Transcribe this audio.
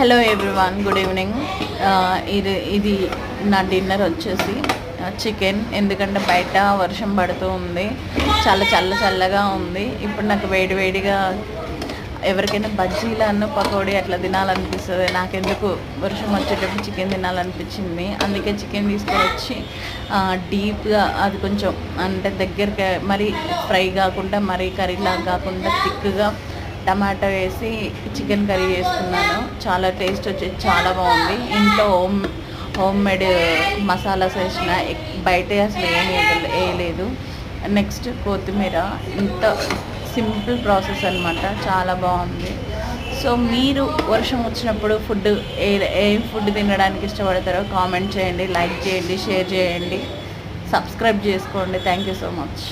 Hello everyone, good evening. ఇది నా dinner వచ్చేసి చికెన్. ఎందుకంటే బయట వర్షం పడుతూ ఉంది, చాలా చల్లగా ఉంది. ఇప్పుడు నాకు వేడిగా ఎవరికైనా బజ్జీలను పకోడీ అట్లా తినాలనిపిస్తుంది. నాకెందుకు వర్షం వచ్చేటప్పుడు చికెన్ తినాలనిపించింది. అందుకే చికెన్ తీసుకొని వచ్చి డీప్గా అది కొంచెం అంటే దగ్గరగా మరీ ఫ్రై కాకుండా మరీ కర్రీలాగా కాకుండా థిక్గా టమాటా వేసి చికెన్ కర్రీ చేసుకున్నాను. చాలా టేస్ట్ వచ్చేది, చాలా బాగుంది. ఇంట్లో హోమ్ మేడ్ మసాలాస్ వేసిన, బయట అసలు ఏమి వేయలేదు. నెక్స్ట్ కొత్తిమీర. ఇంత సింపుల్ ప్రాసెస్ అనమాట, చాలా బాగుంది. సో మీరు వర్షం వచ్చినప్పుడు ఏ ఫుడ్ తినడానికి ఇష్టపడతారో కామెంట్ చేయండి, లైక్ చేయండి, షేర్ చేయండి, సబ్స్క్రైబ్ చేసుకోండి. Thank you so much.